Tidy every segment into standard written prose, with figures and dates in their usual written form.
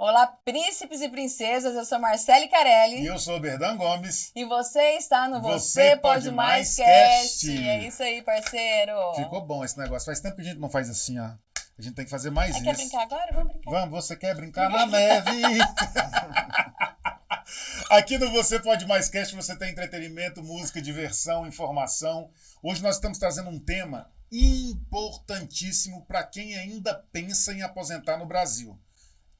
Olá, príncipes e princesas, eu sou Marcele Carelli. E eu sou o Berdan Gomes. E você está no Você Pode Mais Cast. Cast. É isso aí, parceiro. Ficou bom esse negócio. Faz tempo que a gente não faz assim, ó. A gente tem que fazer mais isso. Quer brincar agora? Vamos brincar. Vamos, você quer brincar na neve? Aqui no Você Pode Mais Cast você tem entretenimento, música, diversão, informação. Hoje nós estamos trazendo um tema importantíssimo para quem ainda pensa em aposentar no Brasil.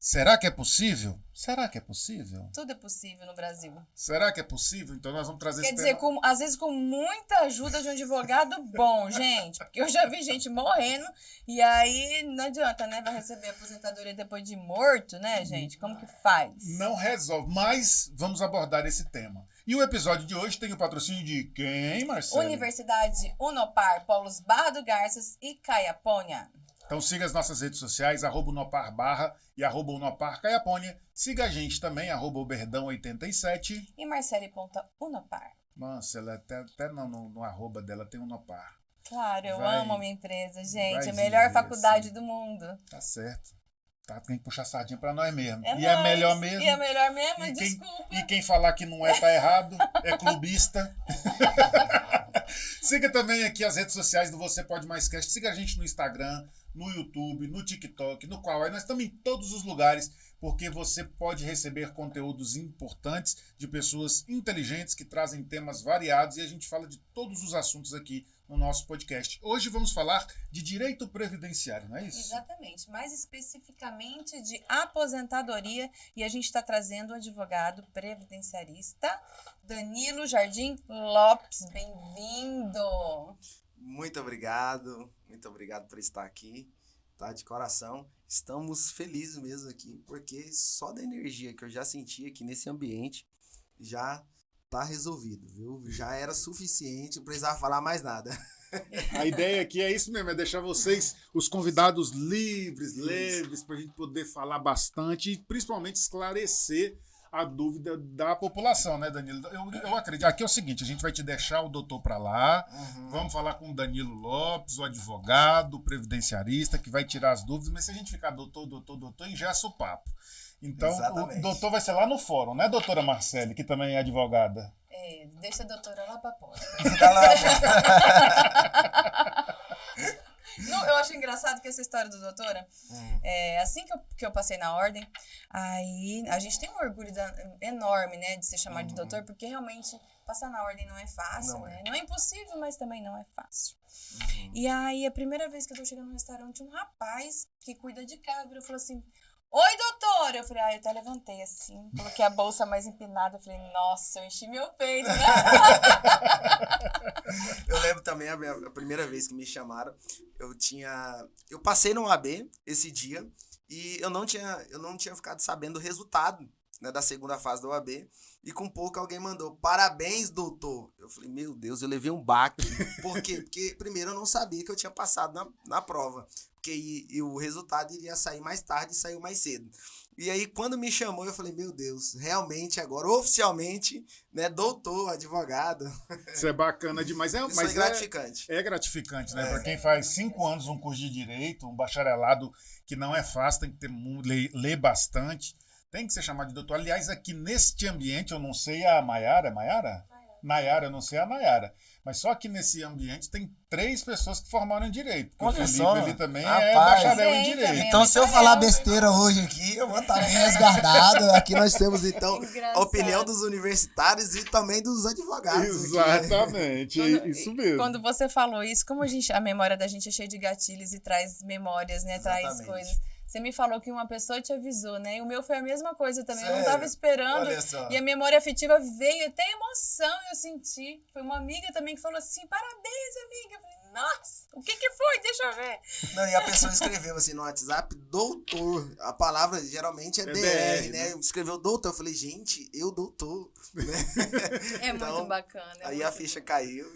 Será que é possível? Será que é possível? Tudo é possível no Brasil. Será que é possível? Então nós vamos trazer Quer esse dizer, tema. às vezes com muita ajuda de um advogado bom, gente. Porque eu já vi gente morrendo e aí não adianta, né? Vai receber aposentadoria depois de morto, né, gente? Como que faz? Não resolve, mas vamos abordar esse tema. E o episódio de hoje tem o patrocínio de quem, Marcelo? Universidade Unopar, Polos Barra do Garças e Caiapônia. Então siga as nossas redes sociais, @unoparbarra e @unoparcaiapônia. Siga a gente também, @oberdão87. E Marcele.unopar. Nossa, ela até no arroba dela tem Unopar. Claro, eu Vai- amo a minha empresa, gente. vai A melhor viver faculdade assim. do mundo. Tá certo. Tá, tem que puxar sardinha pra nós mesmo. É E é nóis. melhor mesmo. E é melhor mesmo, E desculpa. e quem falar que não é, tá errado. É clubista. Siga também aqui as redes sociais do Você Pode Mais Cast. Siga a gente no Instagram, no YouTube, no TikTok, no Kawaii. Nós estamos em todos os lugares, porque você pode receber conteúdos importantes de pessoas inteligentes que trazem temas variados e a gente fala de todos os assuntos aqui no nosso podcast. Hoje vamos falar de direito previdenciário, não é isso? Exatamente, mais especificamente de aposentadoria, e a gente está trazendo o advogado previdenciarista Danilo Jardim Lopes. Bem-vindo! Muito obrigado por estar aqui, tá? De coração. Estamos felizes mesmo aqui, porque só da energia que eu já senti aqui nesse ambiente já tá resolvido, viu? Já era suficiente, não precisava falar mais nada. A ideia aqui é isso mesmo, é deixar vocês, os convidados, livres, leves, para a gente poder falar bastante e principalmente esclarecer a dúvida da população, né, Danilo? Eu acredito. Aqui é o seguinte, a gente vai te deixar o doutor para lá, vamos falar com o Danilo Lopes, o advogado, o previdenciarista, que vai tirar as dúvidas, mas se a gente ficar doutor, engessa o papo. Então, Exatamente. o doutor vai ser lá no fórum, né, doutora Marcele, que também é advogada? É, deixa a doutora lá pra porta. Tá lá, Não, eu acho engraçado que essa história do doutora, assim que eu passei na ordem, aí a gente tem um orgulho enorme, né, de ser chamado de doutor, porque realmente passar na ordem não é fácil, Não né? Não é impossível, mas também não é fácil. E aí, a primeira vez que eu tô chegando no restaurante, um rapaz que cuida de casa virou e falou assim: oi, doutora! Eu falei, eu até levantei assim, coloquei a bolsa mais empinada, eu falei, nossa, eu enchi meu peito, né? Eu lembro também a primeira vez que me chamaram, eu passei no AB esse dia e eu não tinha ficado sabendo o resultado, né, da segunda fase do AB, e com pouco alguém mandou, parabéns, doutor. Eu falei, meu Deus, eu levei um baque. Por quê? Porque primeiro eu não sabia que eu tinha passado na prova, porque e o resultado iria sair mais tarde e saiu mais cedo. E aí, quando me chamou, eu falei, meu Deus, realmente agora, oficialmente, né, doutor, advogado. Isso é bacana demais. Isso Mas é gratificante. É gratificante, né? É. Para quem faz 5 anos um curso de direito, um bacharelado que não é fácil, tem que ler bastante, tem que ser chamado de doutor. Aliás, aqui neste ambiente, eu não sei a Maiara, Nayara, eu não sei a Nayara, mas só que nesse ambiente tem 3 pessoas que formaram em direito. Porque o Olha Felipe só, ele também é rapaz. bacharel em Sim, direito. também. Então, se eu Mas falar eu- besteira hoje aqui, eu vou estar bem resguardado. Aqui nós temos, então, Engraçado. a opinião dos universitários e também dos advogados. aqui, né? Exatamente, isso mesmo. Quando você falou isso, como a memória da gente é cheia de gatilhos e traz memórias, né? Traz Exatamente. coisas. Você me falou que uma pessoa te avisou, né? E o meu foi a mesma coisa também. Eu não Sério? tava esperando. Olha só. E a memória afetiva veio, até emoção eu senti. Foi uma amiga também que falou assim, parabéns, amiga. Eu falei, nossa, o que foi? Deixa eu ver. Não, e a pessoa escreveu assim no WhatsApp, doutor. A palavra geralmente é DR, DR, né? Escreveu doutor. Eu falei, gente, eu doutor. Né? É Então, muito bacana. Aí a ficha caiu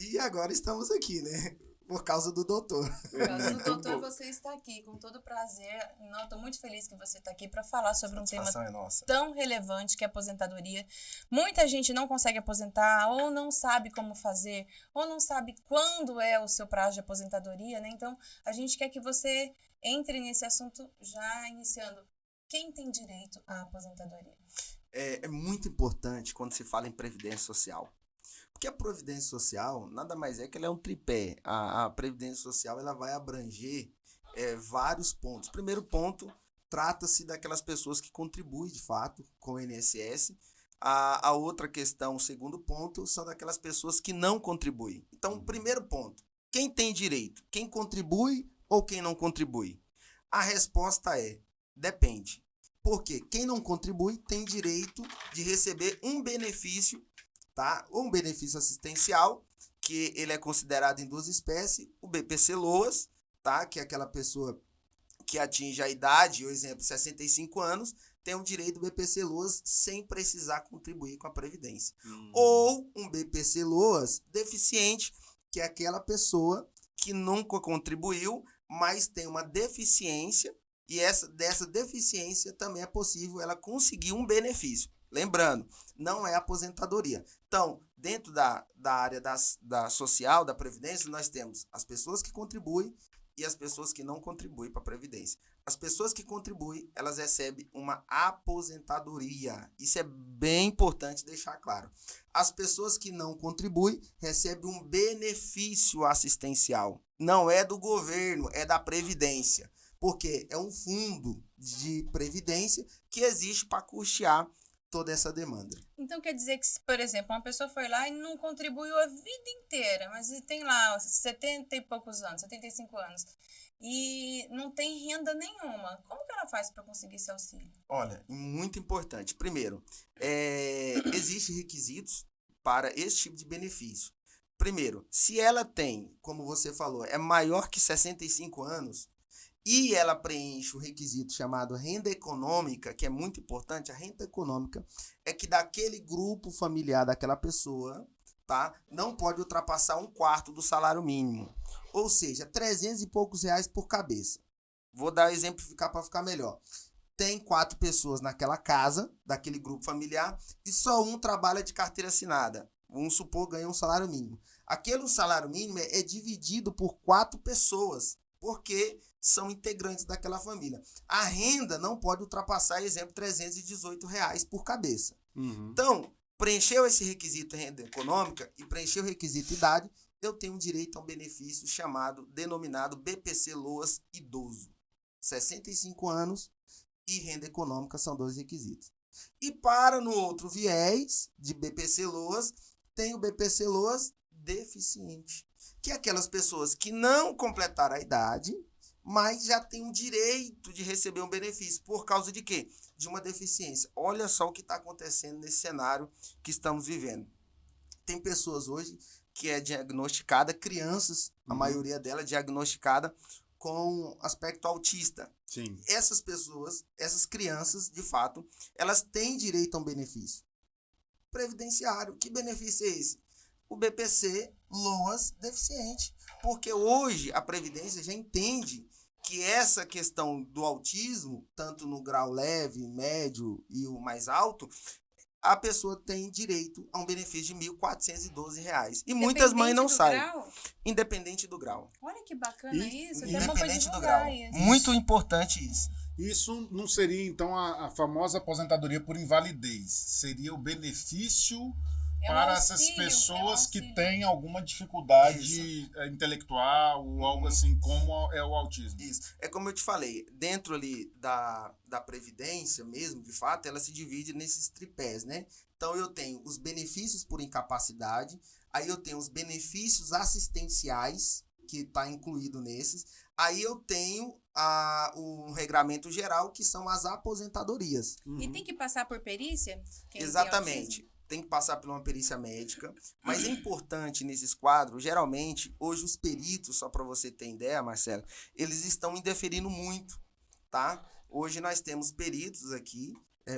e agora estamos aqui, né? Por causa do doutor. Por causa do Muito doutor, bom. você está aqui com todo prazer. Não, estou muito feliz que você está aqui para falar sobre um tema Satisfação é nossa. tão relevante que é a aposentadoria. Muita gente não consegue aposentar, ou não sabe como fazer, ou não sabe quando é o seu prazo de aposentadoria, né? Então, a gente quer que você entre nesse assunto já iniciando. quem tem direito à aposentadoria? É muito importante quando se fala em previdência social. Porque a previdência social nada mais é que ela é um tripé. A previdência social ela vai abranger vários pontos. Primeiro ponto, trata-se daquelas pessoas que contribuem de fato com o INSS. A outra questão, o segundo ponto, são daquelas pessoas que não contribuem. Então, primeiro ponto, quem tem direito? Quem contribui ou quem não contribui? A resposta é, depende. Porque quem não contribui tem direito de receber um benefício, tá? Um benefício assistencial, que ele é considerado em duas espécies, o BPC-LOAS, tá? Que é aquela pessoa que atinge a idade, por exemplo, 65 anos, tem o direito do BPC-LOAS sem precisar contribuir com a Previdência. Ou um BPC-LOAS deficiente, que é aquela pessoa que nunca contribuiu, mas tem uma deficiência, e dessa deficiência também é possível ela conseguir um benefício. Lembrando, não é aposentadoria. Então, dentro da área da social, da Previdência, nós temos as pessoas que contribuem e as pessoas que não contribuem para a Previdência. As pessoas que contribuem, elas recebem uma aposentadoria. Isso é bem importante deixar claro. As pessoas que não contribuem recebem um benefício assistencial. Não é do governo, é da Previdência. Porque é um fundo de previdência que existe para custear toda essa demanda. Então quer dizer que, por exemplo, uma pessoa foi lá e não contribuiu a vida inteira, mas tem lá 70 e poucos anos, 75 anos, e não tem renda nenhuma. Como que ela faz para conseguir esse auxílio? Olha, muito importante. Primeiro, existem requisitos para esse tipo de benefício. Primeiro, se ela tem, como você falou, é maior que 65 anos, e ela preenche o requisito chamado renda econômica, que é muito importante. A renda econômica é que daquele grupo familiar daquela pessoa, tá, não pode ultrapassar 1/4 do salário mínimo. Ou seja, 300 e poucos reais por cabeça. Vou dar exemplificar para ficar melhor. Tem 4 pessoas naquela casa, daquele grupo familiar, e só um trabalha de carteira assinada. Vamos supor, ganha um salário mínimo. Aquele salário mínimo é dividido por 4 pessoas, porque são integrantes daquela família. A renda não pode ultrapassar, exemplo, 318 reais por cabeça. Então, preencheu esse requisito de renda econômica e preencheu o requisito de idade, eu tenho direito a um benefício denominado BPC-LOAS idoso. 65 anos e renda econômica são 2 requisitos. E no outro viés de BPC-LOAS, tem o BPC-LOAS deficiente, que é aquelas pessoas que não completaram a idade, mas já têm o direito de receber um benefício. Por causa de quê? De uma deficiência. Olha só o que está acontecendo nesse cenário que estamos vivendo. Tem pessoas hoje que é diagnosticada, crianças, a maioria delas diagnosticada com aspecto autista. Sim. Essas pessoas, essas crianças, de fato, elas têm direito a um benefício previdenciário. Que benefício é esse? O BPC-LOAS deficiente. Porque hoje a Previdência já entende que essa questão do autismo, tanto no grau leve, médio e o mais alto, a pessoa tem direito a um benefício de R$ 1.412. E muitas mães não sabem. Independente do grau. Olha que bacana isso. Independente do grau. Muito importante isso. Isso não seria, então, a famosa aposentadoria por invalidez. Seria o benefício para essas pessoas que têm alguma dificuldade intelectual ou algo assim, como é o autismo. Isso. É como eu te falei, dentro ali da Previdência mesmo, de fato, ela se divide nesses tripés, né? Então, eu tenho os benefícios por incapacidade, aí eu tenho os benefícios assistenciais, que está incluído nesses, aí eu tenho um regramento geral, que são as aposentadorias. E tem que passar por perícia? Exatamente. Tem que passar por uma perícia médica, mas é importante nesses quadros, geralmente, hoje os peritos, só para você ter ideia, Marcelo, eles estão indeferindo muito, tá? Hoje nós temos peritos aqui,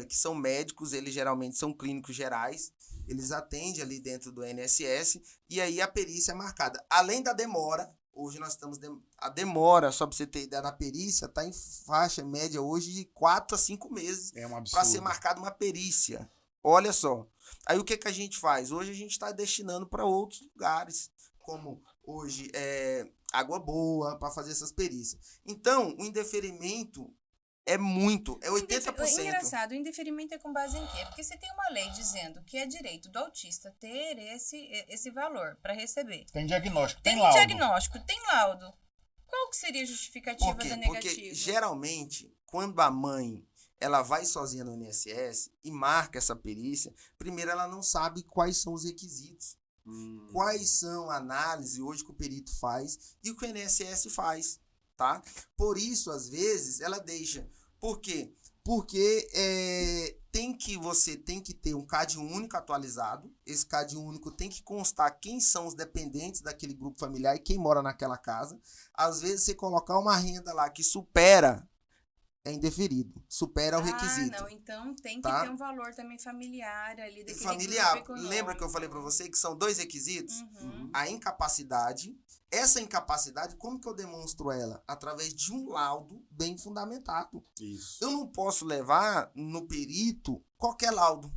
que são médicos, eles geralmente são clínicos gerais, eles atendem ali dentro do INSS, e aí a perícia é marcada. Além da demora, hoje nós estamos... A demora, só para você ter ideia, da perícia, está em faixa média hoje de 4 a 5 meses para ser marcada uma perícia. Olha só. Aí o que a gente faz? Hoje a gente está destinando para outros lugares, como hoje Água Boa, para fazer essas perícias. Então, o indeferimento É muito, é O 80%. engraçado, o indeferimento é com base em quê? Porque se tem uma lei dizendo que é direito do autista ter esse valor para receber. Tem diagnóstico, Tem tem laudo. diagnóstico, tem laudo. Qual que seria a justificativa Por quê? da Porque negativa? geralmente, quando a mãe ela vai sozinha no INSS e marca essa perícia, primeiro ela não sabe quais são os requisitos, quais são a análise hoje que o perito faz e o que o INSS faz, tá? Por isso, às vezes, ela deixa. Por quê? Porque você tem que ter um CAD único atualizado. Esse CAD único tem que constar quem são os dependentes daquele grupo familiar e quem mora naquela casa. Às vezes, você colocar uma renda lá que supera, é indeferido, supera o requisito. Não, então tem que Tá? ter um valor também familiar ali daquele Familiar, grupo econômico. lembra que eu falei para você que são 2 requisitos? Uhum. A incapacidade. Essa incapacidade, como que eu demonstro ela? Através de um laudo bem fundamentado. Isso. Eu não posso levar no perito qualquer laudo.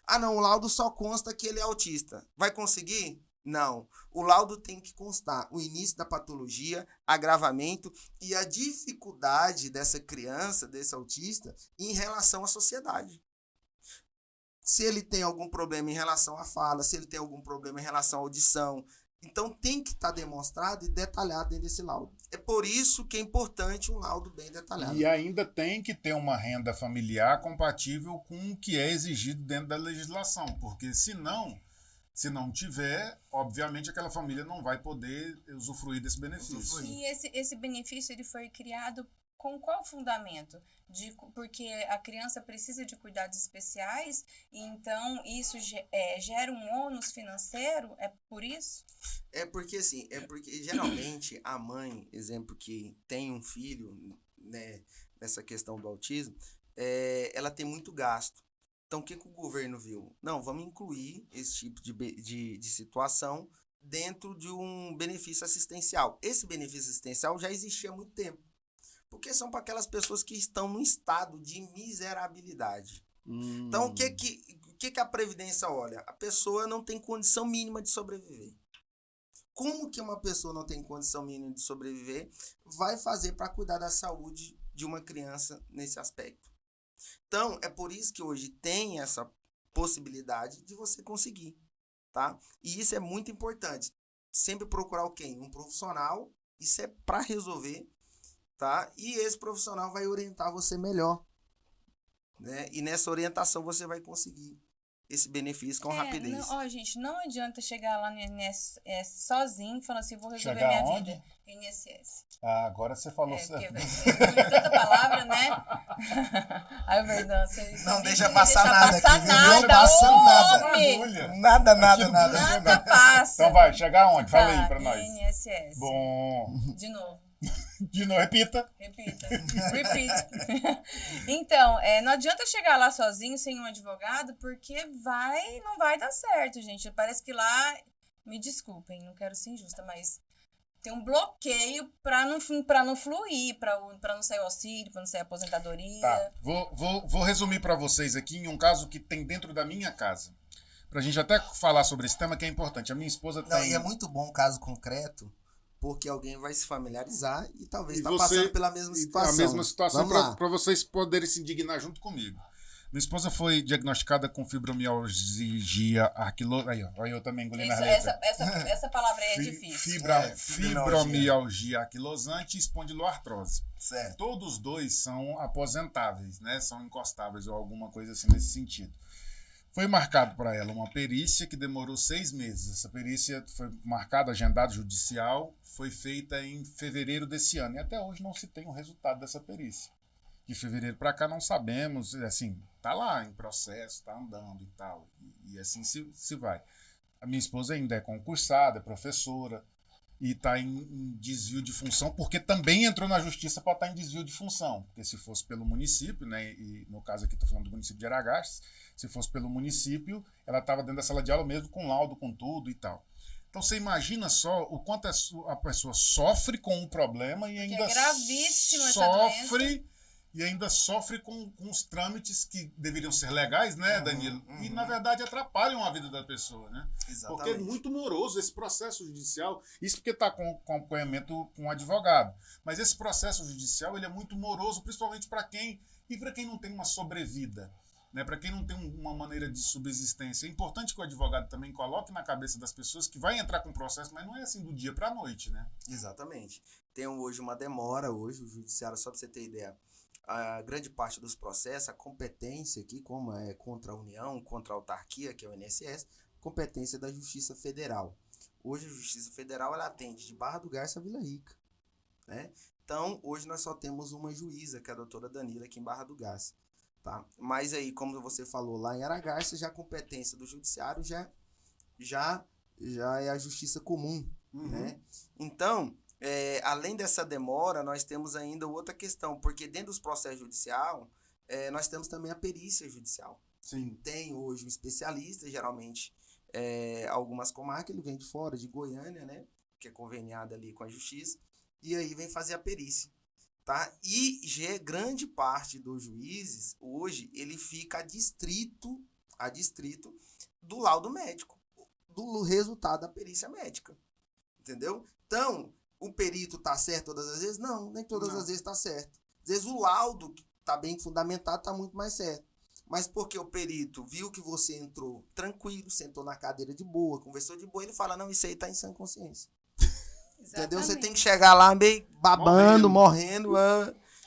Ah, não, o laudo só consta que ele é autista. Vai conseguir? Não. O laudo tem que constar o início da patologia, agravamento e a dificuldade dessa criança, desse autista, em relação à sociedade. Se ele tem algum problema em relação à fala, se ele tem algum problema em relação à audição. Então, tem que estar demonstrado e detalhado dentro desse laudo. É por isso que é importante um laudo bem detalhado. E ainda tem que ter uma renda familiar compatível com o que é exigido dentro da legislação, porque se não tiver, obviamente aquela família não vai poder usufruir desse benefício. E esse benefício ele foi criado com qual fundamento? Porque a criança precisa de cuidados especiais, e então isso gera um ônus financeiro? É por isso? É porque geralmente a mãe, exemplo, que tem um filho, né, nessa questão do autismo, ela tem muito gasto. Então, o que o governo viu? Não, vamos incluir esse tipo de situação dentro de um benefício assistencial. Esse benefício assistencial já existia há muito tempo. Porque são para aquelas pessoas que estão num estado de miserabilidade. Então, o que a Previdência olha? A pessoa não tem condição mínima de sobreviver. Como que uma pessoa não tem condição mínima de sobreviver vai fazer para cuidar da saúde de uma criança nesse aspecto? Então, é por isso que hoje tem essa possibilidade de você conseguir, tá? E isso é muito importante. Sempre procurar o quê? Um profissional. Isso é para resolver, tá? E esse profissional vai orientar você melhor, né? E nessa orientação você vai conseguir esse benefício com rapidez. Gente, não adianta chegar lá no INSS sozinho falando assim, vou resolver Chegar minha aonde? vida. INSS. Ah, agora você falou Porque certo. tanta palavra, né? Aí o Verdão, você Não deixa passar nada passar aqui, viu? nada. Não passa nada. Homem! Agulha. Nada. Nada passa. Então vai, chegar aonde? Fala Tá, aí pra nós. INSS. Bom, De novo. de novo, repita. Repita. Repeat. Então, não adianta chegar lá sozinho, sem um advogado, porque não vai dar certo, gente. Parece que lá, me desculpem, não quero ser injusta, mas tem um bloqueio para não fluir, para não sair o auxílio, para não sair a aposentadoria. Tá, vou resumir pra vocês aqui em um caso que tem dentro da minha casa. Pra gente até falar sobre esse tema que é importante. A minha esposa Não, tem... e é muito bom um caso concreto. Porque alguém vai se familiarizar e talvez E está você- passando pela mesma situação. A mesma situação Vamos lá. para vocês poderem se indignar junto comigo. Minha esposa foi diagnosticada com fibromialgia anquilosante. Aí, ó, eu também engoli na letra. Essa palavra aí é difícil. Fibromialgia anquilosante e espondiloartrose. Certo. Todos os dois são aposentáveis, né? São encostáveis ou alguma coisa assim nesse sentido. Foi marcado para ela uma perícia que demorou 6 meses. Essa perícia foi marcada, agendada judicial, foi feita em fevereiro desse ano. E até hoje não se tem o resultado dessa perícia. De fevereiro para cá não sabemos, assim, tá lá em processo, tá andando e tal. E assim se vai. A minha esposa ainda é concursada, é professora, e está em desvio de função, porque também entrou na justiça para estar em desvio de função. Porque se fosse pelo município, né, e no caso aqui estou falando do município de Aragastes, se fosse pelo município, ela estava dentro da sala de aula mesmo, com laudo, com tudo e tal. Então você imagina só o quanto a pessoa sofre com um problema e ainda gravíssima essa sofre e ainda sofre com os trâmites que deveriam ser legais, né, Danilo? E, na verdade, atrapalham a vida da pessoa, né? Exatamente. Porque é muito moroso esse processo judicial. Isso porque está com acompanhamento com um advogado. Mas esse processo judicial ele é muito moroso, principalmente para quem não tem uma sobrevida, né? Para quem não tem uma maneira de subsistência. É importante que o advogado também coloque na cabeça das pessoas que vai entrar com o processo, mas não é assim do dia para a noite, né? Exatamente. Tem hoje uma demora, hoje o judiciário, só para você ter ideia, a grande parte dos processos, a competência aqui, como é contra a União, contra a autarquia, que é o INSS, competência da Justiça Federal. Hoje a Justiça Federal ela atende de Barra do Garça a Vila Rica, né? Então, hoje nós só temos uma juíza, que é a doutora Danila, aqui em Barra do Garça, tá? Mas aí, como você falou, lá em Aragarça, já a competência do judiciário já é a Justiça Comum, né? Então, além dessa demora, nós temos ainda outra questão, porque dentro dos processos judiciais, nós temos também a perícia judicial. Sim. Tem hoje um especialista, geralmente, algumas comarcas, ele vem de fora, de Goiânia, né, que é conveniado ali com a justiça, e aí vem fazer a perícia, tá? E grande parte dos juízes, hoje, ele fica a distrito do laudo médico, do resultado da perícia médica, entendeu? Então, o perito tá certo todas as vezes? Não, nem todas as vezes tá certo. Às vezes o laudo, que tá bem fundamentado, tá muito mais certo. Mas porque o perito viu que você entrou tranquilo, sentou na cadeira de boa, conversou de boa, ele fala, não, isso aí tá em sã consciência. Entendeu? Você tem que chegar lá meio babando, morrendo.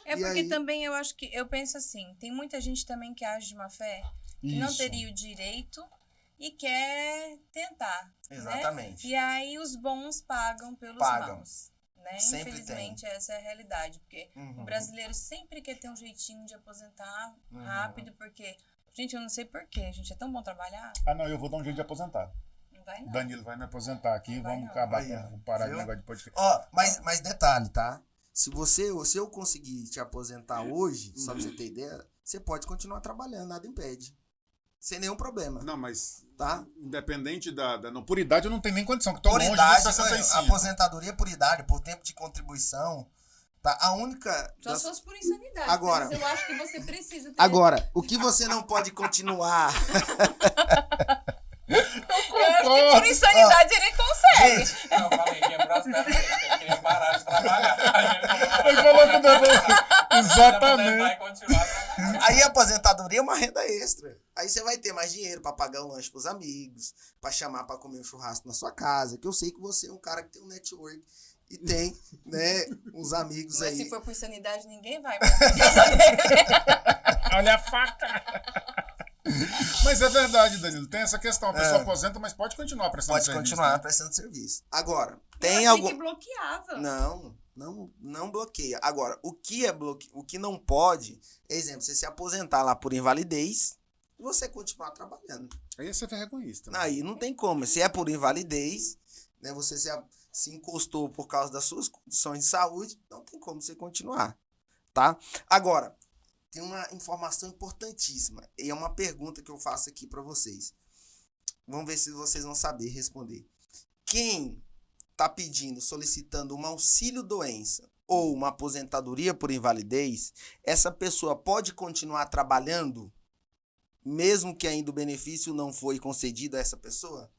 Porque aí... também eu penso assim, tem muita gente também que age de má fé, que não teria o direito e quer tentar. Exatamente. Né? E aí os bons pagam pelos maus. Né? Infelizmente, essa é a realidade. Porque o brasileiro sempre quer ter um jeitinho de aposentar rápido, porque... Gente, eu não sei porquê, gente. É tão bom trabalhar. Não, eu vou dar um jeito de aposentar. Não vai, não. Danilo vai me aposentar aqui, vamos acabar com parar de negócio de podcast. Mas detalhe, tá? Se eu conseguir te aposentar hoje, só pra você ter ideia, você pode continuar trabalhando, nada impede. Sem nenhum problema. Não, mas tá? Independente não, por idade eu não tenho nem condição, que tô longe idade, de 65. Aposentadoria por idade, por tempo de contribuição, tá? A única... Só se fosse por insanidade. Agora, mas eu acho que você precisa ter... Agora, o que você não pode continuar... Eu acho que por insanidade ele consegue. Não, eu falei, quebrou as pernas dele, ele queria parar de trabalhar. Ele falou que não. Exatamente. Aí a aposentadoria é uma renda extra. Aí você vai ter mais dinheiro pra pagar um lanche pros amigos, pra chamar pra comer um churrasco na sua casa, que eu sei que você é um cara que tem um network e tem, né, uns amigos. Mas aí. Se for por sanidade, ninguém vai. Olha a faca. Mas é verdade, Danilo. Tem essa questão. A pessoa aposenta, mas pode continuar prestando serviço. Pode continuar prestando serviço. Agora, tem algo... que bloqueava. Não bloqueia. Agora, o que não pode, exemplo, você se aposentar lá por invalidez e você continuar trabalhando. Aí é ser vergonhista. Né? Aí não tem como. Se é por invalidez, né, você se encostou por causa das suas condições de saúde, não tem como você continuar, tá? Agora, tem uma informação importantíssima e é uma pergunta que eu faço aqui para vocês. Vamos ver se vocês vão saber responder. Quem está solicitando um auxílio-doença ou uma aposentadoria por invalidez, essa pessoa pode continuar trabalhando, mesmo que ainda o benefício não foi concedido a essa pessoa?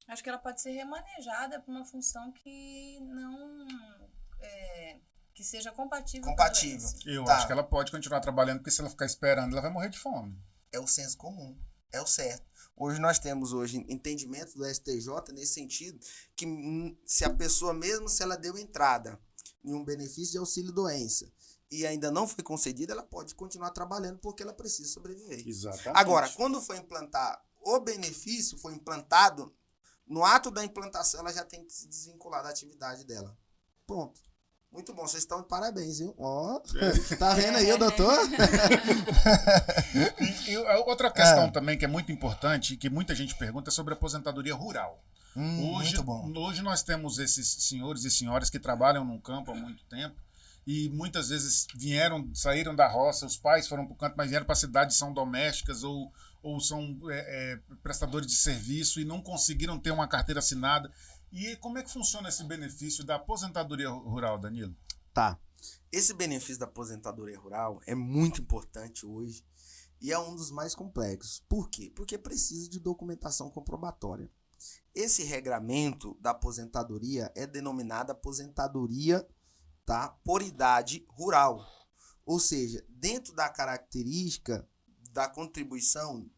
Acho que ela pode ser remanejada para uma função que não... que seja compatível. Eu acho que ela pode continuar trabalhando, porque se ela ficar esperando, ela vai morrer de fome. É o senso comum, é o certo. Hoje nós temos entendimento do STJ nesse sentido, que se a pessoa, mesmo se ela deu entrada em um benefício de auxílio-doença e ainda não foi concedida, ela pode continuar trabalhando porque ela precisa sobreviver. Exatamente. Agora, quando for implantar o benefício, foi implantado, no ato da implantação, ela já tem que se desvincular da atividade dela. Ponto. Muito bom, vocês estão de parabéns, viu? Tá vendo aí, doutor? E outra questão também que é muito importante e que muita gente pergunta é sobre a aposentadoria rural. Muito bom. Hoje nós temos esses senhores e senhoras que trabalham no campo há muito tempo e muitas vezes saíram da roça, os pais foram para o campo, mas vieram para a cidade, são domésticas ou são prestadores de serviço e não conseguiram ter uma carteira assinada. E como é que funciona esse benefício da aposentadoria rural, Danilo? Tá. Esse benefício da aposentadoria rural é muito importante hoje E é um dos mais complexos. Por quê? Porque precisa de documentação comprobatória. Esse regramento da aposentadoria é denominada aposentadoria, tá, por idade rural. Ou seja, dentro da característica da contribuição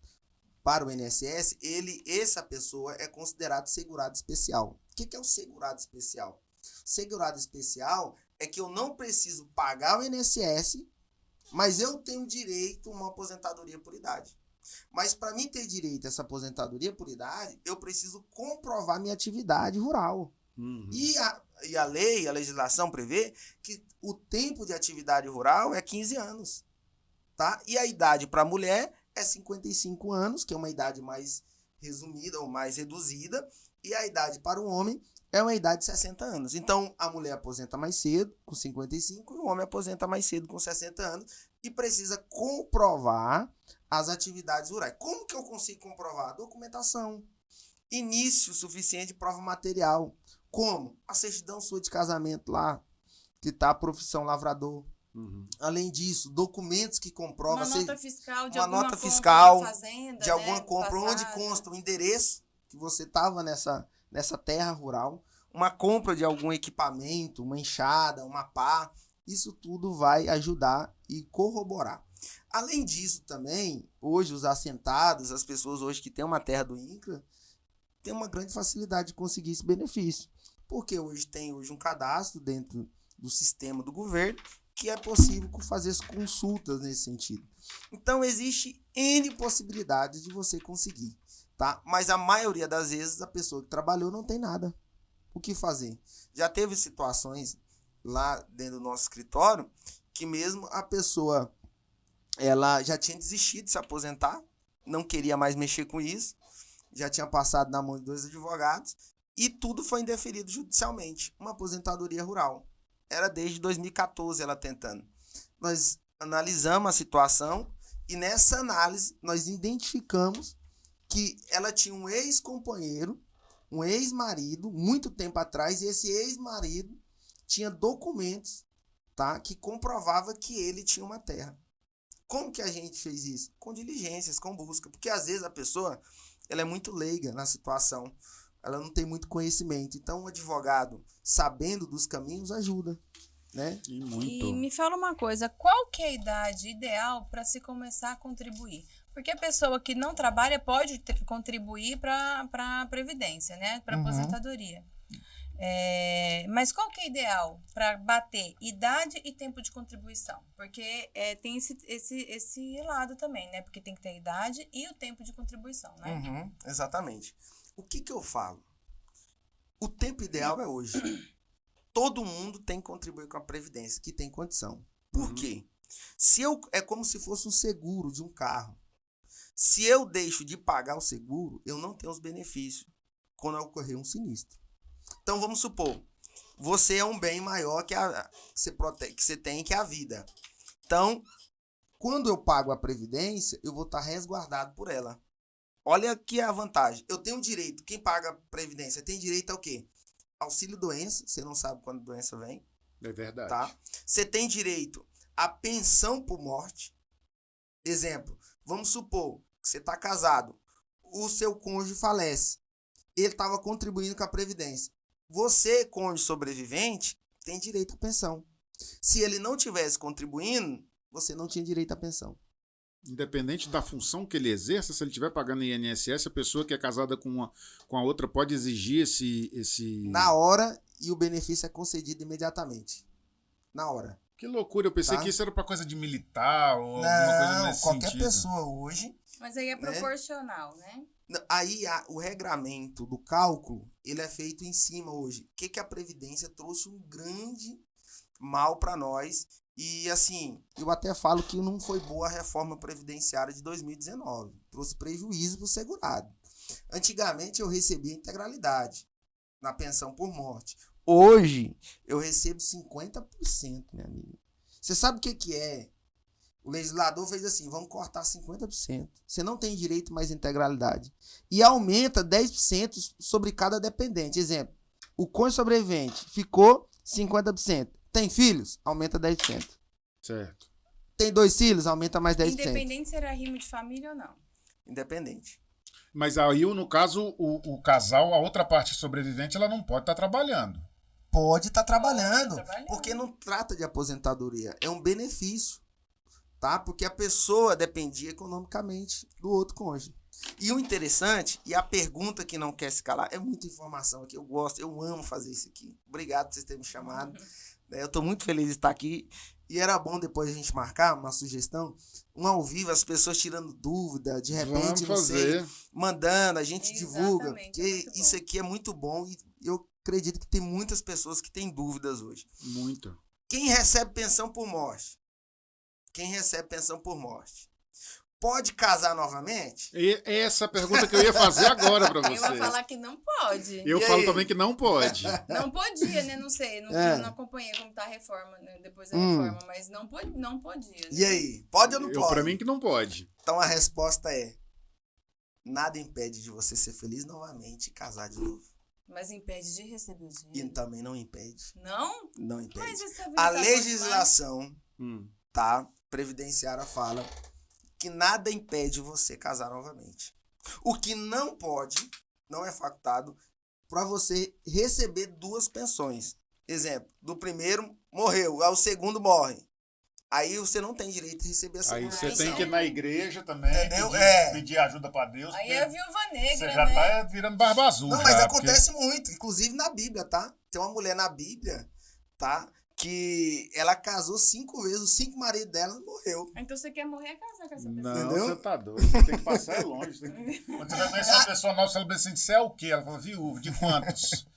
para o INSS, essa pessoa é considerado segurado especial. O que é o segurado especial? Segurado especial é que eu não preciso pagar o INSS, mas eu tenho direito a uma aposentadoria por idade. Mas para mim ter direito a essa aposentadoria por idade, eu preciso comprovar minha atividade rural. Uhum. E a lei, a legislação prevê que o tempo de atividade rural é 15 anos. Tá? E a idade para a mulher é 55 anos, que é uma idade mais resumida ou mais reduzida. E a idade para o homem é uma idade de 60 anos. Então, a mulher aposenta mais cedo, com 55, e o homem aposenta mais cedo, com 60 anos, e precisa comprovar as atividades rurais. Como que eu consigo comprovar? Documentação. Início suficiente de prova material. Como? A certidão sua de casamento lá, que está a profissão lavrador. Uhum. Além disso, documentos que comprovam... Uma nota fiscal de uma alguma nota compra fiscal da fazenda, de alguma né, compra, onde passada. consta o endereço, que você estava nessa terra rural, uma compra de algum equipamento, uma enxada, uma pá, isso tudo vai ajudar e corroborar. Além disso também, hoje os assentados, as pessoas hoje que têm uma terra do INCRA, Tem uma grande facilidade de conseguir esse benefício. porque hoje tem um cadastro dentro do sistema do governo, Que é possível fazer as consultas nesse sentido. então existe N Possibilidades de você conseguir. tá? Mas a maioria das vezes A pessoa que trabalhou não tem nada. O que fazer? já teve situações lá dentro do nosso escritório que mesmo A pessoa ela já tinha desistido de se aposentar, não queria mais mexer com isso, já tinha passado na mão de 2 advogados. e tudo foi indeferido judicialmente. Uma aposentadoria rural. Era desde 2014 ela tentando. Nós analisamos a situação E nessa análise nós identificamos que ela tinha um ex-companheiro, um ex-marido, muito tempo atrás, e esse ex-marido tinha documentos, tá, que comprovava que ele tinha uma terra. Como que a gente fez isso? Com diligências, com busca. Porque às vezes a pessoa ela é muito leiga na situação. Ela não tem muito conhecimento. Então, um advogado, sabendo dos caminhos, ajuda, né? E muito. E me fala uma coisa, qual que é a idade ideal para se começar a contribuir? Porque a pessoa que não trabalha pode contribuir para a Previdência, né? Para a aposentadoria. Mas qual que é ideal para bater idade e tempo de contribuição? Porque tem esse lado também, né? Porque tem que ter a idade e o tempo de contribuição, né? Exatamente. O que eu falo? O tempo ideal é hoje. Todo mundo tem que contribuir com a Previdência, que tem condição. Por quê? É como se fosse um seguro de um carro. Se eu deixo de pagar o seguro, eu não tenho os benefícios Quando ocorrer um sinistro. Então vamos supor, você é um bem maior que você tem, que é a vida. Então, Quando eu pago a Previdência, eu vou estar resguardado por ela. olha aqui a vantagem. Eu tenho direito, quem paga a Previdência tem direito ao quê? Auxílio-doença, você não sabe quando a doença vem, É verdade. tá? Você tem direito à pensão por morte. Exemplo, vamos supor que você está casado, O seu cônjuge falece. Ele estava contribuindo com a Previdência. você, cônjuge sobrevivente, Tem direito à pensão. se ele não tivesse contribuindo, Você não tinha direito à pensão. Independente da função que ele exerça, se ele estiver pagando INSS, a pessoa que é casada com a outra pode exigir esse... Na hora, e o benefício é concedido imediatamente. Na hora. Que loucura, eu pensei Tá? que isso era pra coisa de militar ou alguma coisa nesse qualquer sentido. pessoa hoje. Mas aí é proporcional, né? aí o regramento Do cálculo, ele é feito em cima hoje. O que a Previdência trouxe um grande mal para nós. E assim, eu até falo que não foi boa. boa reforma previdenciária de 2019. Trouxe prejuízo para o segurado. Antigamente eu recebia integralidade na pensão por morte. Hoje eu recebo 50%, minha amiga. Você sabe o que é? O legislador fez assim, vamos cortar 50%. Você não tem direito mais à integralidade. E aumenta 10% sobre cada dependente. Exemplo, o cônjuge sobrevivente ficou 50%. Tem filhos? Aumenta 10%. Certo. Tem 2 filhos? Aumenta mais 10%. Independente se era rimo de família ou não. Independente. Mas aí, no caso, o casal, a outra parte sobrevivente, ela não pode estar trabalhando. Pode estar trabalhando, Pode tá trabalhando. porque não trata de aposentadoria, é um benefício, tá? Porque a pessoa dependia economicamente do outro cônjuge. E o interessante, e a pergunta que não quer se calar, é muita informação aqui, eu gosto, eu amo fazer isso aqui. Obrigado por vocês terem me chamado, né? Eu tô muito feliz de estar aqui, e era bom depois a gente marcar uma sugestão, um ao vivo, as pessoas tirando dúvida, de repente, Vamos não sei, fazer. mandando, a gente divulga, Exatamente, porque é muito bom. isso aqui é muito bom, e eu acredito que tem muitas pessoas que têm dúvidas hoje. Muito. Quem recebe pensão por morte? Quem recebe pensão por morte? Pode casar novamente? E essa pergunta que eu ia fazer agora pra Eu vou você. falar que não pode. Eu E falo aí? também que não pode. Não podia, né? Não sei. Não, É. não acompanhei como tá a reforma, né? Depois da reforma. Mas não podia. Né? E aí? Pode ou não pode? Pra mim que não pode. Então a resposta é: nada impede de você ser feliz novamente e casar de novo. Mas impede de receber o E dinheiro. também não impede. Não? Não impede. Mas essa vida A tá boa legislação, Hum. tá? Previdenciária fala que nada impede você casar novamente. O que não pode, não é facultado, para você receber 2 pensões. Exemplo, do primeiro morreu, ao segundo morre. Aí você não tem direito de receber a Aí segunda você pensão. tem que ir na igreja também, Entendeu? pedir, É. pedir ajuda pra Deus. Aí porque é a viúva negra, você já né? tá virando barba azul. Não, mas já, acontece muito, inclusive na Bíblia, tá? Tem uma mulher na Bíblia, tá? Que ela casou 5 vezes, os 5 maridos dela morreu. Então você quer morrer a casar com essa Porque... pessoa. Não, Entendeu? você tá doido. Você tem que passar longe. Quando você vai conhecer uma pessoa nova, você fala assim, você é o quê? Ela fala, viúva, de quantos?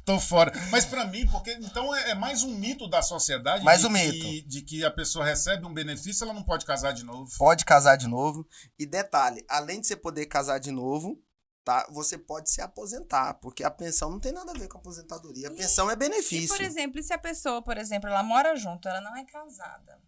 Tô fora. Mas pra mim, porque então é mais um mito da sociedade. Mais de um que- mito. De que a pessoa recebe um benefício, ela não pode casar de novo. Pode casar de novo. E detalhe, além de você poder casar de novo, tá? Você pode se aposentar, porque a pensão não tem nada a ver com a aposentadoria. A pensão é E, benefício. por exemplo, e se a pessoa, por exemplo, ela mora junto, ela não é casada.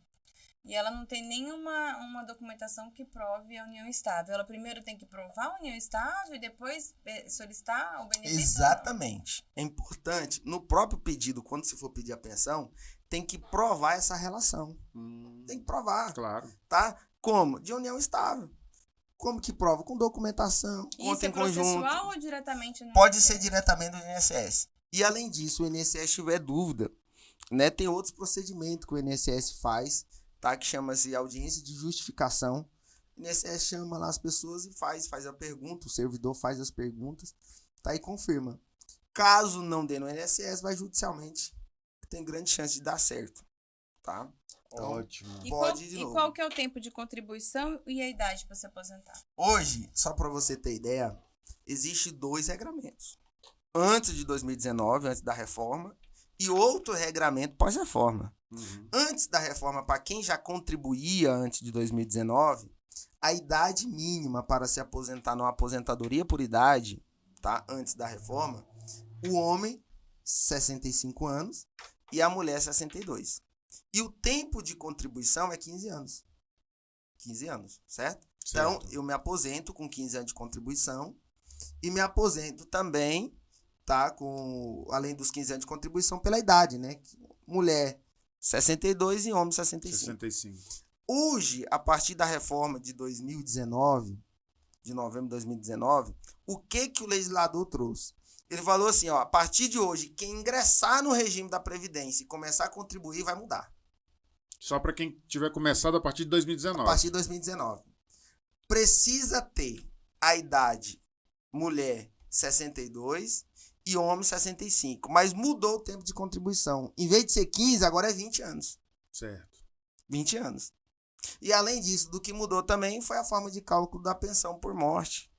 E ela não tem nenhuma uma documentação que prove a união estável. Ela primeiro tem que provar a união estável e depois solicitar o benefício. Exatamente. É importante, no próprio pedido, quando você for pedir a pensão, tem que provar essa relação. Tem que provar, Claro. tá? Como? De união estável. Como que prova? Com documentação, Isso conta é em conjunto. processual ou diretamente no Pode INSS? ser diretamente do INSS. E além disso, o INSS tiver dúvida, né? Tem outros procedimentos que o INSS faz, tá? Que chama-se audiência de justificação. O INSS chama lá as pessoas e faz a pergunta, o servidor faz as perguntas, tá? E confirma. Caso não dê no INSS, vai judicialmente. Tem grande chance de dar certo, tá? Então, Ótimo. E pode qual, ir de e novo. qual que é o tempo de contribuição e a idade para se aposentar? hoje, só para você ter ideia, existe 2 regramentos. Antes de 2019, antes da reforma, e outro regramento pós-reforma. Uhum. Antes da reforma, para quem já contribuía antes de 2019, a idade mínima para se aposentar numa aposentadoria por idade, tá? Antes da reforma, o homem, 65 anos, e a mulher, 62. E o tempo de contribuição é 15 anos. 15 anos, certo? Então, Certo. eu me aposento com 15 anos de contribuição e me aposento também, tá? Além dos 15 anos de contribuição pela idade, né? Mulher, 62 e homem, 65. 65. Hoje, a partir da reforma de 2019, de novembro de 2019, o que o legislador trouxe? Ele falou assim, ó, a partir de hoje, quem ingressar no regime da Previdência e começar a contribuir vai mudar. Só para quem tiver começado a partir de 2019. A partir de 2019. Precisa ter a idade mulher 62 e homem 65. Mas mudou o tempo de contribuição. Em vez de ser 15, agora é 20 anos. Certo. 20 anos. E além disso, do que mudou também foi a forma de cálculo da pensão por morte,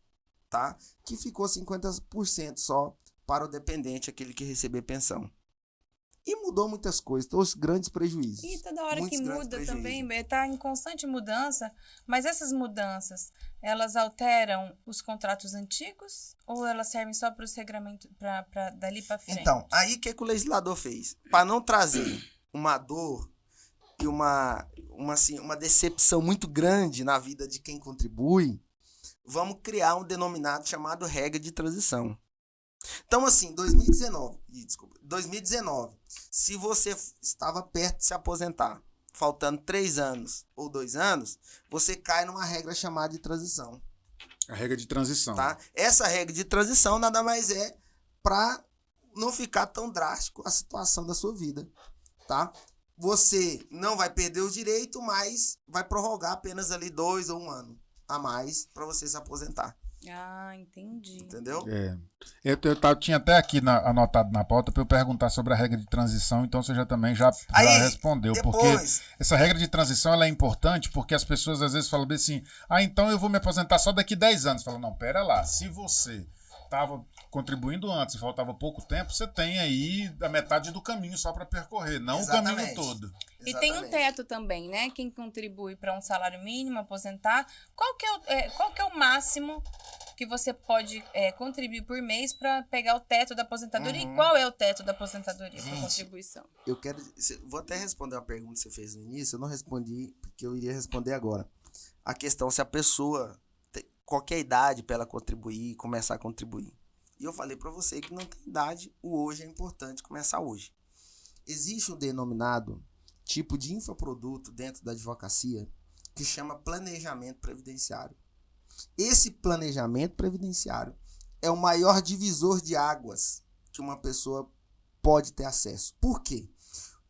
tá? Que ficou 50% só para o dependente, aquele que receber pensão. E mudou muitas coisas, trouxe grandes prejuízos. E toda hora Muitos que grandes muda prejuízos. também, está em constante mudança, mas essas mudanças, elas alteram os contratos antigos ou elas servem só para os regramentos, para dali para frente? Então, aí o que o legislador fez? Para não trazer uma dor e uma decepção muito grande na vida de quem contribui, vamos criar um denominado chamado regra de transição. Então, assim, 2019, se você estava perto de se aposentar, faltando 3 anos ou 2 anos, você cai numa regra chamada de transição, A regra de transição. tá? Essa regra de transição nada mais é para não ficar tão drástico a situação da sua vida, tá? Você não vai perder o direito, mas vai prorrogar apenas ali 2 ou 1 ano a mais para você se aposentar, Ah, entendi. entendeu? Eu tinha até aqui anotado na pauta para eu perguntar sobre a regra de transição, então você já também já Aí, respondeu. Porque depois, essa regra de transição ela é importante porque as pessoas às vezes falam bem assim, então eu vou me aposentar só daqui 10 anos. Fala, não, pera lá, se você estava contribuindo antes e faltava pouco tempo, você tem aí a metade do caminho só para percorrer, não Exatamente. o caminho todo. E tem um exatamente. teto também, né? Quem contribui para um salário mínimo, aposentar. Qual que é o máximo que você pode contribuir por mês para pegar o teto da aposentadoria? E qual é o teto da aposentadoria por contribuição? Eu quero. Vou até responder uma pergunta que você fez no início. Eu não respondi, porque eu iria responder agora. A questão se a pessoa tem qualquer idade para ela contribuir, começar a contribuir. E eu falei para você que não tem idade, o hoje é importante começar hoje. Existe um denominado tipo de infoproduto dentro da advocacia que chama planejamento previdenciário. Esse planejamento previdenciário é o maior divisor de águas que uma pessoa pode ter acesso. Por quê?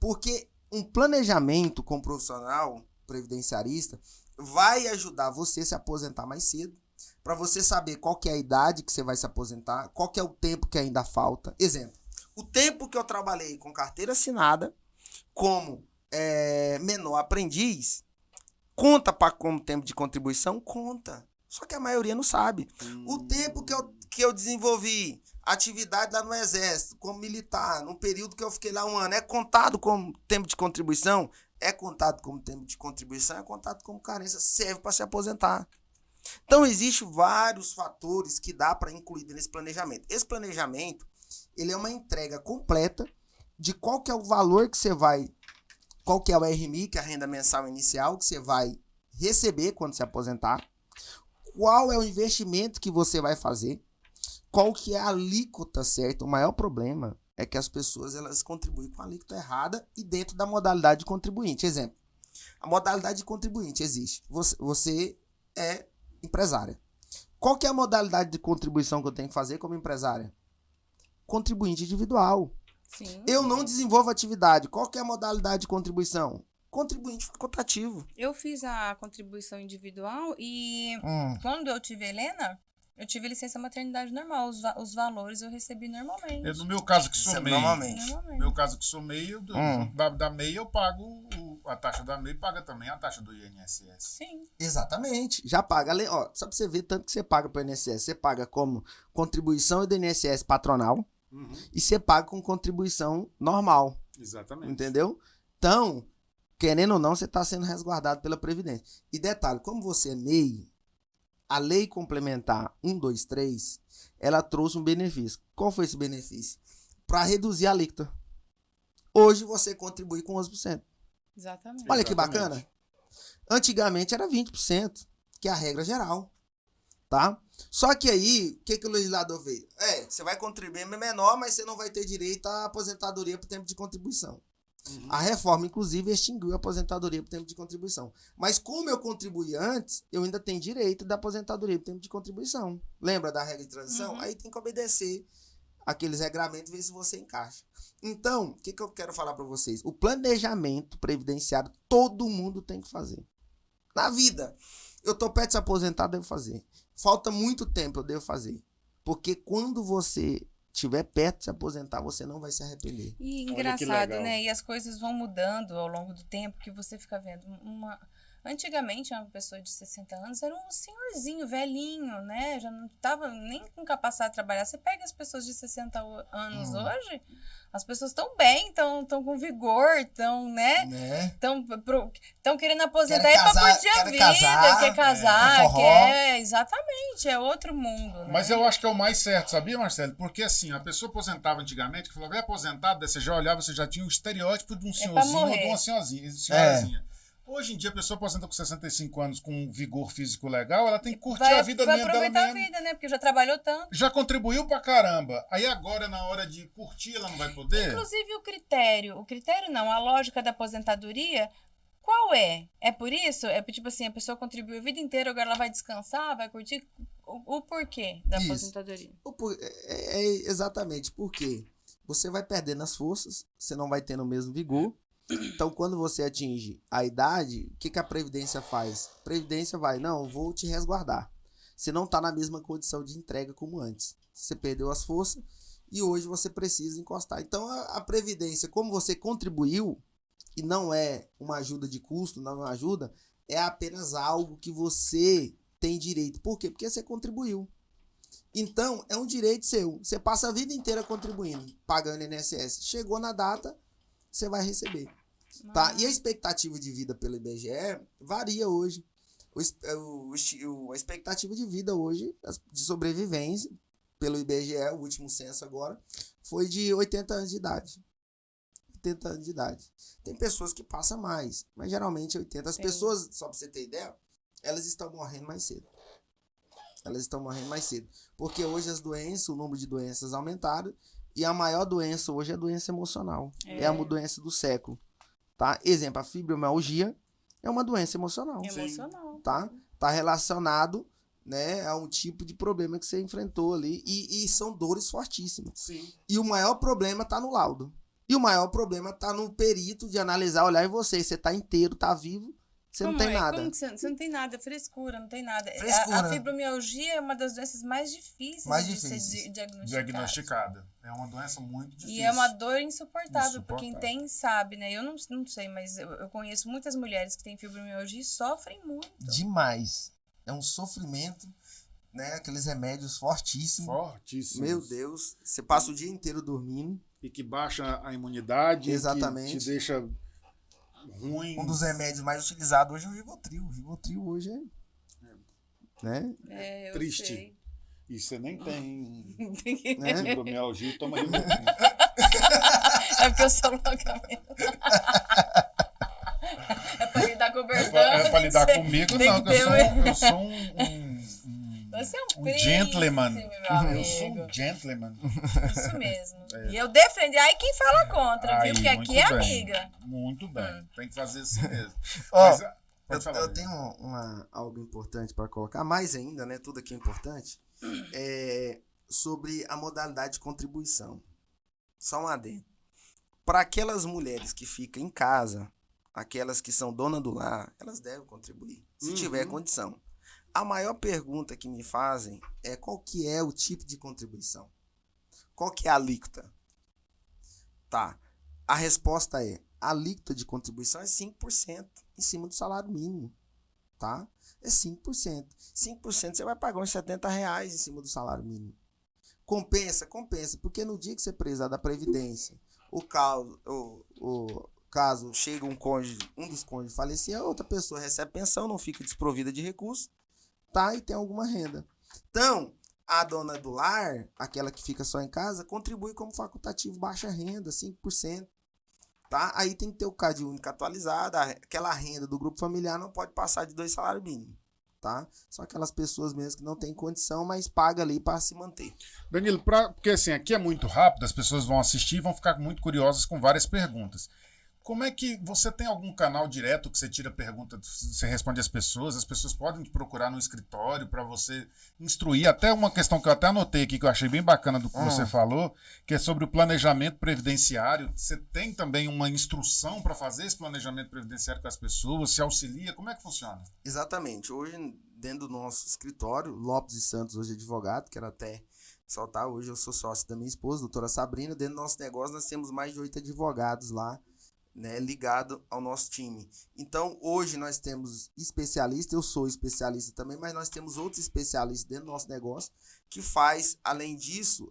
Porque um planejamento com um profissional previdenciarista vai ajudar você a se aposentar mais cedo, para você saber qual que é a idade que você vai se aposentar, qual que é o tempo que ainda falta. Exemplo, o tempo que eu trabalhei com carteira assinada como menor aprendiz, conta como tempo de contribuição? Conta. Só que a maioria não sabe. O tempo que eu desenvolvi atividade lá no Exército, como militar, no período que eu fiquei lá 1 ano, é contado como tempo de contribuição? É contado como tempo de contribuição, é contado como carência, serve para se aposentar. Então, existem vários fatores que dá para incluir nesse planejamento. Esse planejamento, ele é uma entrega completa de qual que é o valor que você vai, qual que é o RMI, que é a renda mensal inicial, que você vai receber quando se aposentar, qual é o investimento que você vai fazer, qual que é a alíquota certa. O maior problema é que as pessoas elas contribuem com a alíquota errada e dentro da modalidade de contribuinte. Exemplo, a modalidade de contribuinte existe. Você é empresária. Qual que é a modalidade de contribuição que eu tenho que fazer como empresária? Contribuinte individual. Sim. Eu não desenvolvo atividade. Qual que é a modalidade de contribuição? Contribuinte facultativo. Eu fiz a contribuição individual e quando eu tive a Helena, eu tive licença maternidade normal. Os valores eu recebi normalmente. No meu caso que sou Isso é MEI, normalmente. no meu caso que sou MEI, da MEI eu pago a taxa da MEI, paga também a taxa do INSS. Sim. Exatamente. Já paga. Ó, só pra você ver tanto que você paga pro INSS. Você paga como contribuição do INSS patronal e você paga com contribuição normal. Exatamente. Entendeu? Então, querendo ou não, você está sendo resguardado pela Previdência. E detalhe, como você é MEI, a Lei Complementar 123, ela trouxe um benefício. Qual foi esse benefício? Para reduzir a alíquota. Hoje você contribui com 11%. Exatamente. Olha que Exatamente. bacana. Antigamente era 20%, que é a regra geral. Tá? Só que aí, o que o legislador veio? Você vai contribuir menor, mas você não vai ter direito à aposentadoria por tempo de contribuição. A reforma, inclusive, extinguiu a aposentadoria por tempo de contribuição. Mas como eu contribuí antes, eu ainda tenho direito da aposentadoria por tempo de contribuição. Lembra da regra de transição? Aí tem que obedecer aqueles regramentos e ver se você encaixa. Então, o que eu quero falar para vocês? O planejamento previdenciário todo mundo tem que fazer. Na vida, eu tô perto de se aposentar, devo fazer. Falta muito tempo, eu devo fazer. Porque quando você estiver perto de se aposentar, você não vai se arrepender. E Olha que engraçado, legal. né? E as coisas vão mudando ao longo do tempo, que você fica vendo Antigamente, uma pessoa de 60 anos era um senhorzinho, velhinho, né? Já não estava nem com capacidade de trabalhar. Você pega as pessoas de 60 anos hoje, as pessoas estão bem, estão com vigor, estão, né? Estão querendo aposentar Querem e para casar, curtir a querem vida, casar, quer casar, forró. exatamente, é outro mundo, né? Mas eu acho que é o mais certo, sabia, Marcelo? Porque assim, a pessoa aposentava antigamente, que falava, é aposentado, daí você já olhava, você já tinha o estereótipo de um senhorzinho ou de morrer. uma senhorazinha. Hoje em dia, a pessoa aposenta com 65 anos com um vigor físico legal, ela tem que curtir Vai, a vida vai dela aproveitar a mesmo. vida, né? Porque já trabalhou tanto. Já contribuiu pra caramba. Aí agora, na hora de curtir, ela não vai poder? Inclusive o critério não, a lógica da aposentadoria, qual é? É por isso? É tipo assim, a pessoa contribuiu a vida inteira, agora ela vai descansar, vai curtir? O porquê da Isso. aposentadoria? Exatamente, porque você vai perdendo as forças, você não vai tendo o mesmo vigor. Então, quando você atinge a idade, o que a Previdência faz? A Previdência vai, não, eu vou te resguardar. Você não está na mesma condição de entrega como antes. Você perdeu as forças e hoje você precisa encostar. Então, a Previdência, como você contribuiu, e não é uma ajuda de custo, não é uma ajuda, é apenas algo que você tem direito. Por quê? Porque você contribuiu. Então, é um direito seu. Você passa a vida inteira contribuindo, pagando INSS. Chegou na data, você vai receber. Tá? E a expectativa de vida pelo IBGE varia hoje. A expectativa de vida hoje, de sobrevivência, pelo IBGE, o último censo agora, foi de 80 anos de idade. 80 anos de idade. Tem pessoas que passam mais, mas geralmente 80. As pessoas, só pra você ter ideia, elas estão morrendo mais cedo. Elas estão morrendo mais cedo. Porque hoje as doenças, o número de doenças aumentaram, e a maior doença hoje é a doença emocional. É a doença do século. Tá? Exemplo, a fibromialgia é uma doença emocional. Emocional. Tá? Tá relacionado, né, a um tipo de problema que você enfrentou ali. E são dores fortíssimas. Sim. E o maior problema tá no laudo. E o maior problema tá no perito de analisar, olhar em você. Você tá inteiro, tá vivo, você não tem nada. Como que você não tem nada? Frescura, não tem nada. Frescura. A fibromialgia é uma das doenças mais difíceis de ser Diagnosticada. É uma doença muito difícil. E é uma dor insuportável. Pra quem tem, sabe, né? Eu não sei, mas eu conheço muitas mulheres que têm fibromialgia e sofrem muito. Demais. É um sofrimento, né? Aqueles remédios fortíssimos. Fortíssimos. Meu Deus. Você passa o dia inteiro dormindo. E que baixa a imunidade. Exatamente. Que te deixa ruim. Um dos remédios mais utilizados hoje é o Rivotril. O Rivotril hoje né? Eu triste. sei. E você nem tem Né? fibromialgia, toma Rivotril. É porque eu sou louca mesmo. É pra lidar com o Bertão. É pra lidar comigo, tem não, que que ter eu sou Você é um um príncipe, gentleman. meu amigo. Eu sou um gentleman. Isso mesmo. E eu defendi. Aí quem fala contra, viu? Aí, Porque muito aqui é bem. amiga. Muito bem. Tem que fazer assim mesmo. Ó, Mas, pode falar, eu tenho algo importante para colocar, mais ainda, né? Tudo aqui é importante. É sobre a modalidade de contribuição. Só um adendo. Para aquelas mulheres que ficam em casa, aquelas que são donas do lar, elas devem contribuir, se tiver condição. A maior pergunta que me fazem é qual que é o tipo de contribuição? Qual que é a alíquota? Tá. A resposta é, a alíquota de contribuição é 5% em cima do salário mínimo. Tá? É 5%. 5% você vai pagar uns R$70 em cima do salário mínimo. Compensa, porque no dia que você precisar da Previdência, o caso chega um dos cônjuges falecer, a outra pessoa recebe pensão, não fica desprovida de recursos, tá? E tem alguma renda. Então, a dona do lar, aquela que fica só em casa, contribui como facultativo baixa renda, 5%. Tá? Aí tem que ter o CAD único atualizado, aquela renda do grupo familiar não pode passar de 2 salários mínimos. Tá? São aquelas pessoas mesmo que não têm condição, mas paga ali para se manter. Danilo, porque assim, aqui é muito rápido, as pessoas vão assistir e vão ficar muito curiosas com várias perguntas. Como é que você tem algum canal direto que você tira pergunta, você responde as pessoas podem te procurar no escritório para você instruir, até uma questão que eu até anotei aqui que eu achei bem bacana do que você falou, que é sobre o planejamento previdenciário. Você tem também uma instrução para fazer esse planejamento previdenciário com as pessoas, se auxilia, como é que funciona? Exatamente. Hoje, dentro do nosso escritório, Lopes e Santos, hoje advogado, quero até soltar, hoje eu sou sócio da minha esposa, doutora Sabrina. Dentro do nosso negócio nós temos mais de 8 advogados lá, né, ligado ao nosso time. Então, hoje nós temos especialistas, eu sou especialista também, mas nós temos outros especialistas dentro do nosso negócio que faz, além disso,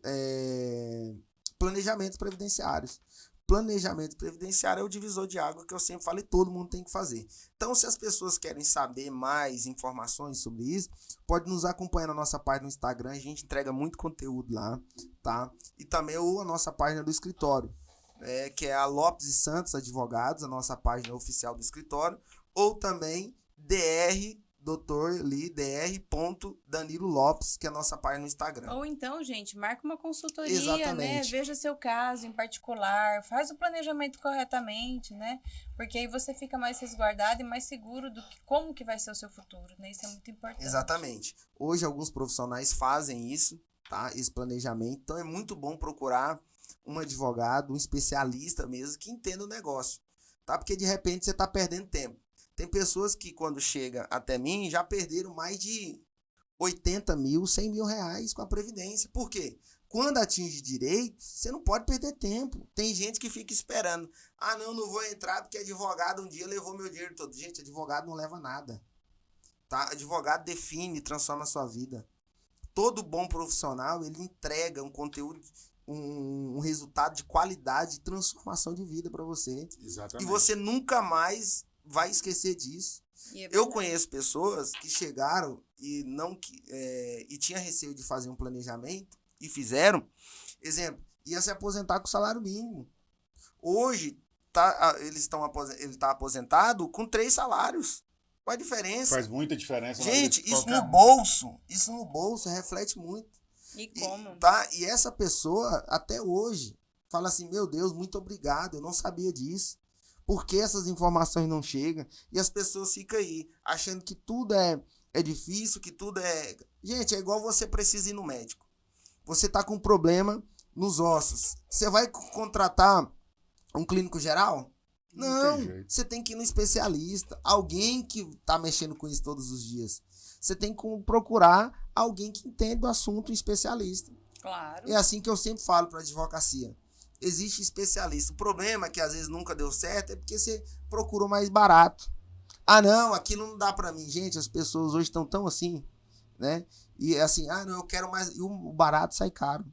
planejamentos previdenciários. Planejamento previdenciário é o divisor de água que eu sempre falei, todo mundo tem que fazer. Então, se as pessoas querem saber mais informações sobre isso, pode nos acompanhar na nossa página no Instagram, a gente entrega muito conteúdo lá, tá? E também a nossa página do escritório, que é a Lopes e Santos Advogados, a nossa página oficial do escritório, ou também dr.Danilo Lopes, que é a nossa página no Instagram. Ou então, gente, marca uma consultoria, Exatamente. né? Veja seu caso em particular, faz o planejamento corretamente, né? Porque aí você fica mais resguardado e mais seguro do que como que vai ser o seu futuro, né? Isso é muito importante. Exatamente. Hoje alguns profissionais fazem isso, tá? Esse planejamento. Então é muito bom procurar um advogado, um especialista mesmo, que entenda o negócio, tá? Porque de repente você está perdendo tempo. Tem pessoas que quando chega até mim já perderam mais de 80 mil, 100 mil reais com a Previdência. Por quê? Quando atinge direitos, você não pode perder tempo. Tem gente que fica esperando. Ah, não vou entrar porque advogado um dia levou meu dinheiro todo. Gente, advogado não leva nada. Tá? Advogado define, transforma a sua vida. Todo bom profissional, ele entrega um conteúdo, um resultado de qualidade, de transformação de vida para você. Exatamente. E você nunca mais vai esquecer disso. Eu conheço pessoas que chegaram e e tinha receio de fazer um planejamento e fizeram. Exemplo, ia se aposentar com salário mínimo. Hoje, ele está aposentado com 3 salários. Qual a diferença? Faz muita diferença. Gente, na vida de isso no qualquer um. bolso reflete muito. E como? E essa pessoa, até hoje, fala assim, meu Deus, muito obrigado, eu não sabia disso. Por que essas informações não chegam? E as pessoas ficam aí, achando que tudo é difícil, que tudo é... Gente, é igual você precisa ir no médico. Você tá com um problema nos ossos. Você vai contratar um clínico geral? Não, você tem que ir no especialista. Alguém que tá mexendo com isso todos os dias. Você tem que procurar alguém que entende do assunto, um especialista. Claro. É assim que eu sempre falo para a advocacia. Existe especialista. O problema é que às vezes nunca deu certo é porque você procurou mais barato. Ah, não, aquilo não dá para mim. Gente, as pessoas hoje estão tão assim, né? E assim, não, eu quero mais. E o barato sai caro.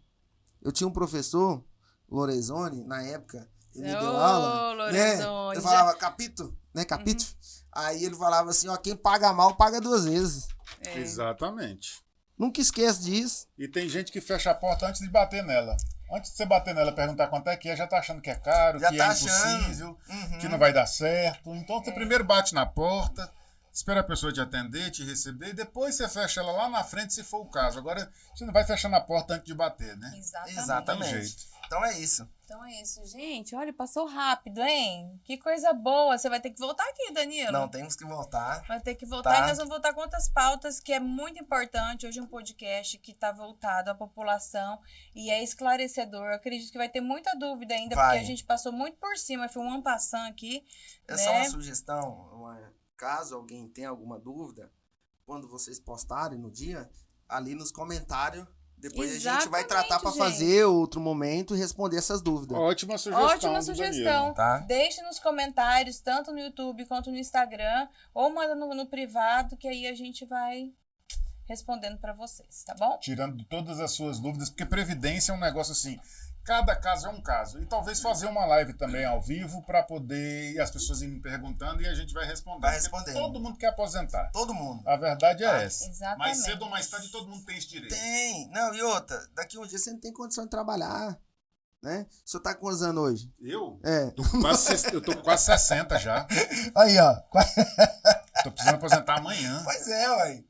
Eu tinha um professor, Lorenzoni, na época, ele me deu aula. Né? Ele falava capítulo, né? Capítulo. Aí ele falava assim, ó, quem paga mal, paga 2 vezes. Exatamente. Nunca esqueça disso. E tem gente que fecha a porta antes de bater nela. Antes de você bater nela e perguntar quanto é que é, já tá achando que é caro, Já que tá é achando. impossível, que não vai dar certo. Então você primeiro bate na porta, espera a pessoa te atender, te receber, e depois você fecha ela lá na frente, se for o caso. Agora, você não vai fechando a porta antes de bater, né? Exatamente. Tem jeito. Então é isso. Então é isso, gente. Olha, passou rápido, hein? Que coisa boa. Você vai ter que voltar aqui, Danilo. Não, temos que voltar. Vai ter que voltar Tá. e nós vamos voltar com outras pautas, que é muito importante. Hoje é um podcast que está voltado à população e é esclarecedor. Eu acredito que vai ter muita dúvida ainda, Vai. porque a gente passou muito por cima. Foi um en passant aqui. É né? só uma sugestão. Caso alguém tenha alguma dúvida, quando vocês postarem no dia, ali nos comentários, depois a gente vai tratar para gente. fazer outro momento e responder essas dúvidas. Ótima sugestão. Ótima do sugestão. Danilo. Tá? Deixe nos comentários, tanto no YouTube quanto no Instagram, ou manda no privado, que aí a gente vai respondendo para vocês, tá bom? Tirando todas as suas dúvidas, porque previdência é um negócio assim, cada caso é um caso. E talvez fazer uma live também ao vivo para poder e as pessoas irem me perguntando e a gente vai respondendo. Vai Porque respondendo. todo mundo quer aposentar. Todo mundo. A verdade é essa. Exatamente. Mais cedo ou mais tarde todo mundo tem esse direito. Tem. Não, e outra. Daqui um dia você não tem condição de trabalhar, né? O senhor tá com quantos anos hoje? Eu? É. Eu tô com quase 60 já. Aí, ó. Tô precisando aposentar amanhã. Pois é, ué.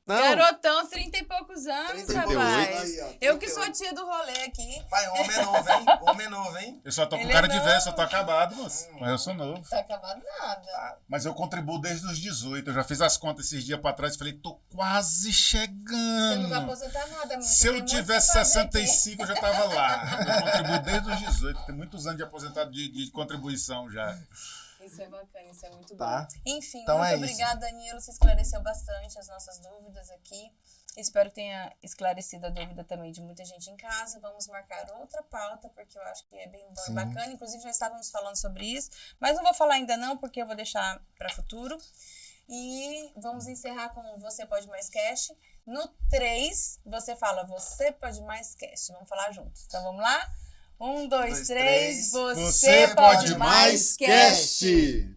Não. Garotão, 30 e poucos anos, 38. rapaz. Aí, ó, Eu que sou 38. tia do rolê aqui. Pai, homem é novo, hein? Homem é novo, hein? Eu só tô com Ele cara é de novo. velho, só tô acabado, moço. Mas eu sou novo. Tá acabado nada. Mas eu contribuo desde os 18. Eu já fiz as contas esses dias pra trás e falei, tô quase chegando. Você não vai aposentar nada, mas Se você eu tem muito que tivesse fazer aqui. 65, eu já tava lá. Eu contribuo desde os 18. Tem muitos anos de aposentado de contribuição já. Isso é bacana, isso é muito Tá. bom. Enfim, Então muito é isso. obrigada, Danilo. Você esclareceu bastante as nossas dúvidas aqui. Espero que tenha esclarecido a dúvida também de muita gente em casa. Vamos marcar outra pauta, porque eu acho que é bem Sim. bacana. Inclusive, já estávamos falando sobre isso. Mas não vou falar ainda não, porque eu vou deixar para futuro. E vamos encerrar com Você Pode Mais Cash. No 3, você fala Você Pode Mais Cash. Vamos falar juntos. Então, vamos lá? 1, 2, 3. três. Você pode mais cash. cash.